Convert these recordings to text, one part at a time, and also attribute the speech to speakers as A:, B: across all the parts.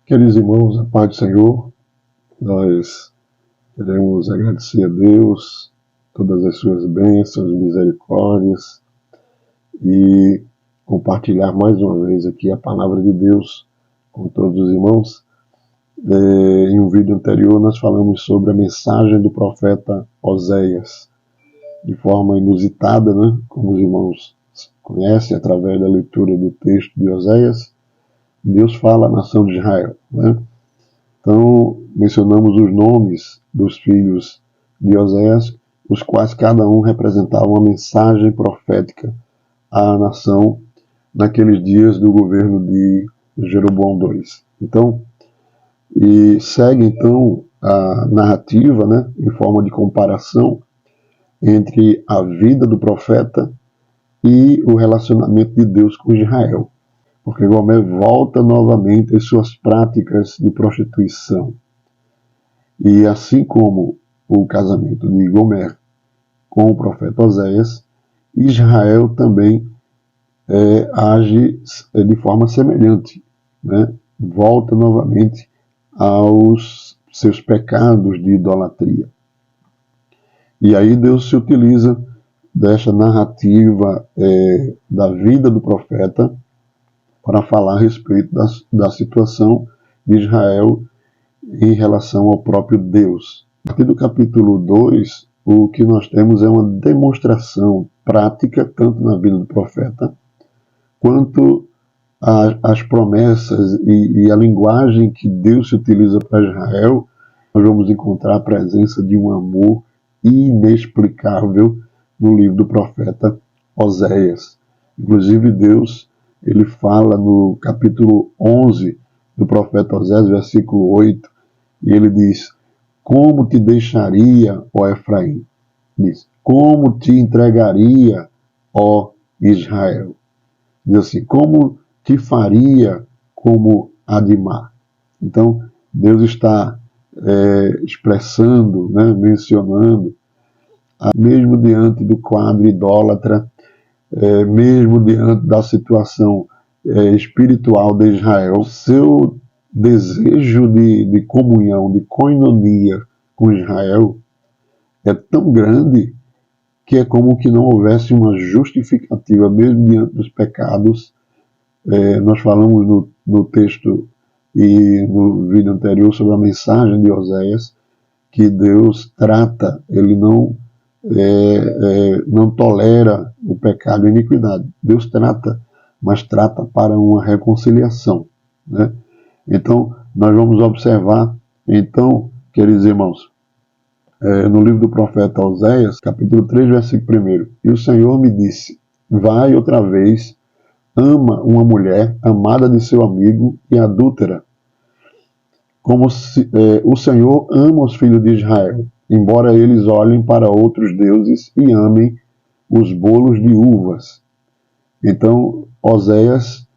A: Queridos irmãos, a paz do Senhor, nós queremos agradecer a Deus todas as suas bênçãos, misericórdias e compartilhar mais uma vez aqui a palavra de Deus com todos os irmãos. Em um vídeo anterior nós falamos sobre a mensagem do profeta Oséias, de forma inusitada, né? Como os irmãos conhecem através da leitura do texto de Oséias, Deus fala à nação de Israel, né? Então, mencionamos os nomes dos filhos de Oséias, os quais cada um representava uma mensagem profética à nação naqueles dias do governo de Jeroboão II. Então, e segue então a narrativa, né, em forma de comparação entre a vida do profeta e o relacionamento de Deus com Israel. Porque Gomer volta novamente às suas práticas de prostituição. E assim como o casamento de Gomer com o profeta Oséias, Israel também age de forma semelhante, né? Volta novamente aos seus pecados de idolatria. E aí Deus se utiliza desta narrativa da vida do profeta para falar a respeito da situação de Israel em relação ao próprio Deus. A partir do capítulo 2, o que nós temos é uma demonstração prática, tanto na vida do profeta, quanto as promessas e a linguagem que Deus se utiliza para Israel. Nós vamos encontrar a presença de um amor inexplicável no livro do profeta Oséias. Inclusive Deus, ele fala no capítulo 11 do profeta Oséias, versículo 8, e ele diz: como te deixaria, ó Efraim? Diz: como te entregaria, ó Israel? Diz assim: como te faria como Adimá? Então, Deus está expressando, né, mencionando, mesmo diante do quadro idólatra, mesmo diante da situação espiritual de Israel, seu desejo de comunhão, de koinonia com Israel é tão grande que é como que não houvesse uma justificativa, mesmo diante dos pecados. Nós falamos no texto e no vídeo anterior sobre a mensagem de Oséias, que Deus trata, ele não tolera o pecado e a iniquidade. Deus trata, mas trata para uma reconciliação, né? Então, nós vamos observar, então, queridos irmãos, no livro do profeta Oséias, capítulo 3, versículo 1, e o Senhor me disse: vai outra vez, ama uma mulher amada de seu amigo e adúltera, como se, o Senhor ama os filhos de Israel, embora eles olhem para outros deuses e amem os bolos de uvas. Então, Oséias,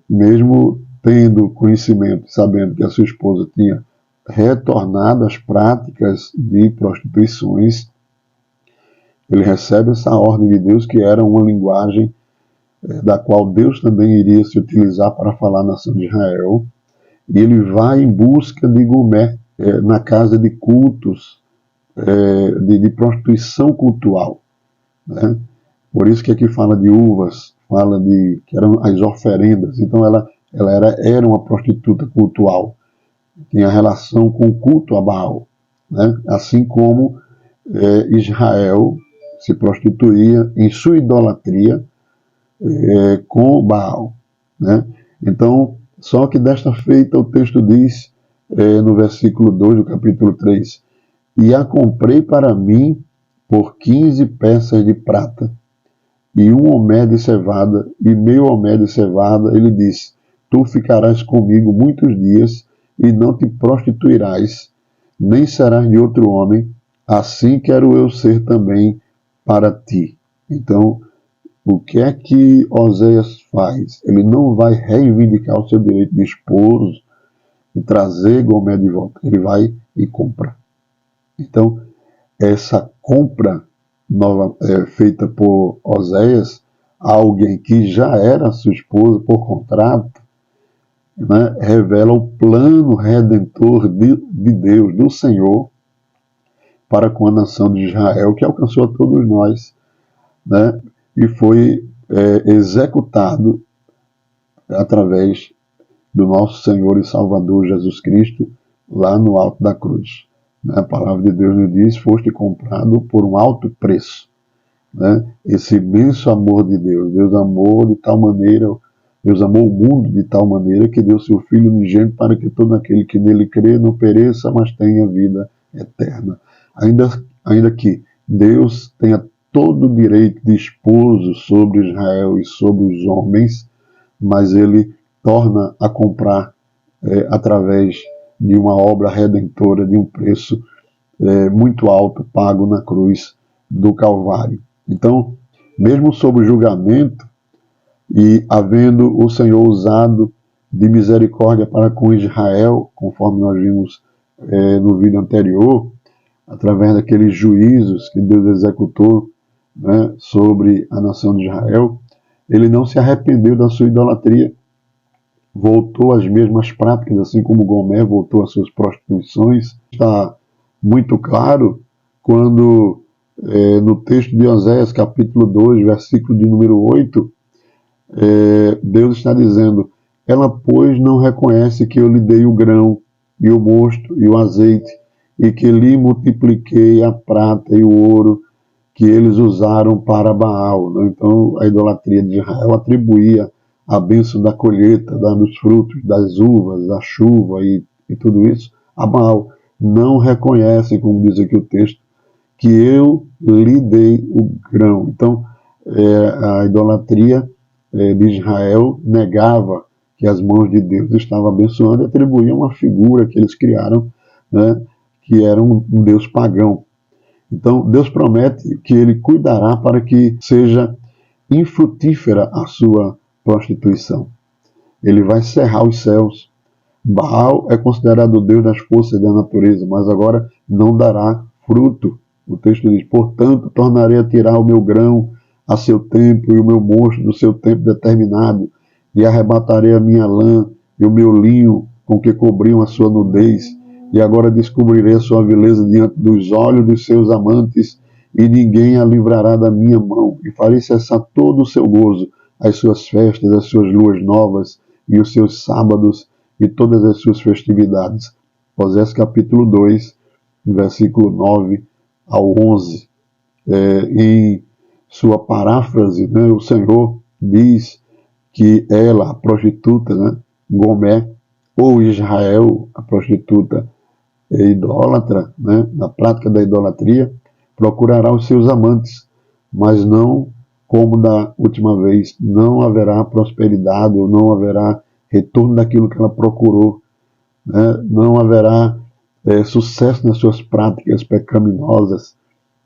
A: mesmo tendo conhecimento, sabendo que a sua esposa tinha retornado às práticas de prostituições, ele recebe essa ordem de Deus, que era uma linguagem da qual Deus também iria se utilizar para falar à nação de Israel, e ele vai em busca de Gomer na casa de cultos, de prostituição cultual, né? Por isso que aqui fala de uvas, fala de que eram as oferendas. Então ela era uma prostituta cultual, tinha relação com o culto a Baal, né? Assim como Israel se prostituía em sua idolatria com Baal, né? Então, só que desta feita o texto diz, no versículo 2 do capítulo 3, e a comprei para mim por 15 peças de prata, e um homer de cevada, e meio homer de cevada. Ele diz: tu ficarás comigo muitos dias, e não te prostituirás, nem serás de outro homem, assim quero eu ser também para ti. Então, o que é que Oséias faz? Ele não vai reivindicar o seu direito de esposo e trazer Gomer de volta. Ele vai e compra. Então, essa compra feita por Oséias a alguém que já era sua esposa por contrato, né, revela o plano redentor de Deus, do Senhor, para com a nação de Israel, que alcançou a todos nós, né, e foi executado através do nosso Senhor e Salvador Jesus Cristo, lá no alto da cruz. A palavra de Deus nos diz: foste comprado por um alto preço. Né? Esse imenso amor de Deus. Deus amou de tal maneira, Deus amou o mundo de tal maneira que deu seu Filho unigênito para que todo aquele que nele crê não pereça, mas tenha vida eterna. Ainda que Deus tenha todo o direito de esposo sobre Israel e sobre os homens, mas ele torna a comprar através de uma obra redentora, de um preço muito alto pago na cruz do Calvário. Então, mesmo sob o julgamento e havendo o Senhor usado de misericórdia para com Israel, conforme nós vimos no vídeo anterior, através daqueles juízos que Deus executou, né, sobre a nação de Israel, ele não se arrependeu da sua idolatria, voltou às mesmas práticas, assim como Gomer voltou às suas prostituições. Está muito claro quando, no texto de Oséias, capítulo 2, versículo de número 8, Deus está dizendo: ela, pois, não reconhece que eu lhe dei o grão, e o mosto, e o azeite, e que lhe multipliquei a prata e o ouro que eles usaram para Baal. Né? Então, a idolatria de Israel atribuía a bênção da colheita, dos frutos, das uvas, da chuva e tudo isso a Baal. Não reconhecem, como diz aqui o texto, que eu lhe dei o grão. Então, a idolatria de Israel negava que as mãos de Deus estavam abençoando e atribuía uma figura que eles criaram, né, que era um Deus pagão. Então, Deus promete que ele cuidará para que seja infrutífera a sua prostituição. Ele vai cerrar os céus. Baal é considerado o Deus das forças da natureza, mas agora não dará fruto. O texto diz: portanto, tornarei a tirar o meu grão a seu tempo e o meu mosto do seu tempo determinado, e arrebatarei a minha lã e o meu linho com que cobriam a sua nudez, e agora descobrirei a sua vileza diante dos olhos dos seus amantes, e ninguém a livrará da minha mão, e farei cessar todo o seu gozo, as suas festas, as suas luas novas, e os seus sábados, e todas as suas festividades. Oséias capítulo 2, versículo 9 ao 11. Em sua paráfrase, né, o Senhor diz que ela, a prostituta, né, Gomer, ou Israel, a prostituta idólatra, né, na prática da idolatria, procurará os seus amantes, mas não como da última vez, não haverá prosperidade, ou não haverá retorno daquilo que ela procurou, né, não haverá sucesso nas suas práticas pecaminosas.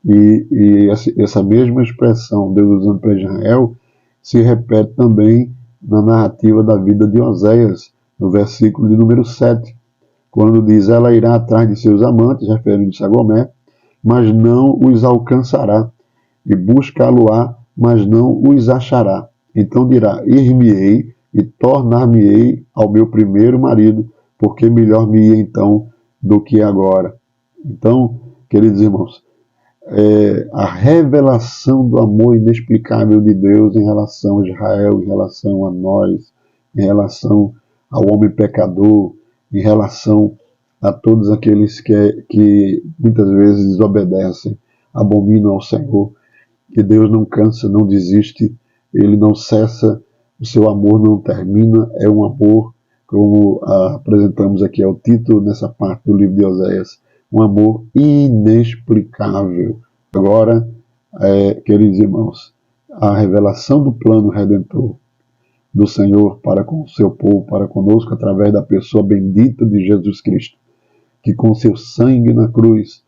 A: E essa mesma expressão, Deus usando para Israel, se repete também na narrativa da vida de Oséias, no versículo de número 7, quando diz: ela irá atrás de seus amantes, referindo-se a Gomer, mas não os alcançará, e buscá-lo-á, mas não os achará. Então dirá: ir-me-ei e tornar-me-ei ao meu primeiro marido, porque melhor me ia então do que agora. Então, queridos irmãos, a revelação do amor inexplicável de Deus em relação a Israel, em relação a nós, em relação ao homem pecador, em relação a todos aqueles que muitas vezes desobedecem, abominam ao Senhor, que Deus não cansa, não desiste, ele não cessa, o seu amor não termina, é um amor, como apresentamos aqui, é o título nessa parte do livro de Oséias, um amor inexplicável. Agora, queridos irmãos, a revelação do plano redentor do Senhor para com o seu povo, para conosco, através da pessoa bendita de Jesus Cristo, que com seu sangue na cruz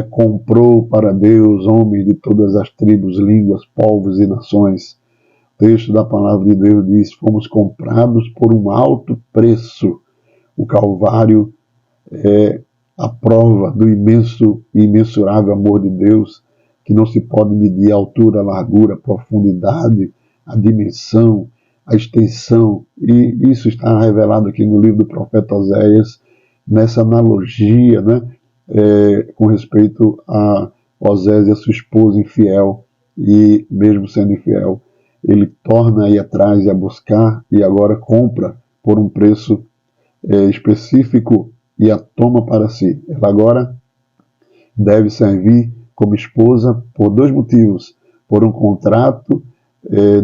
A: comprou para Deus homens de todas as tribos, línguas, povos e nações. O texto da palavra de Deus diz: fomos comprados por um alto preço. O Calvário é a prova do imenso e imensurável amor de Deus, que não se pode medir a altura, a largura, a profundidade, a dimensão, a extensão, e isso está revelado aqui no livro do profeta Oséias, nessa analogia, né, com respeito a Osés e a sua esposa infiel, e mesmo sendo infiel, ele torna a ir atrás e a buscar, e agora compra por um preço específico e a toma para si. Ela agora deve servir como esposa por dois motivos: por um contrato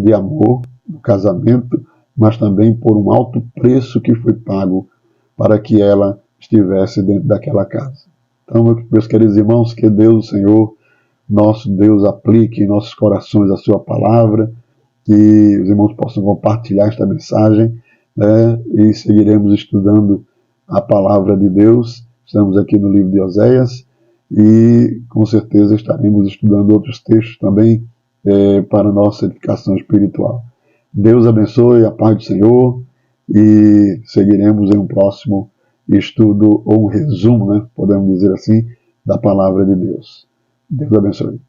A: de amor, um casamento, mas também por um alto preço que foi pago para que ela estivesse dentro daquela casa. Então, meus queridos irmãos, que Deus, o Senhor, nosso Deus, aplique em nossos corações a sua palavra, que os irmãos possam compartilhar esta mensagem, né, e seguiremos estudando a palavra de Deus. Estamos aqui no livro de Oséias e com certeza estaremos estudando outros textos também para nossa edificação espiritual. Deus abençoe, a paz do Senhor, e seguiremos em um próximo estudo ou um resumo, né, podemos dizer assim, da palavra de Deus. Deus abençoe.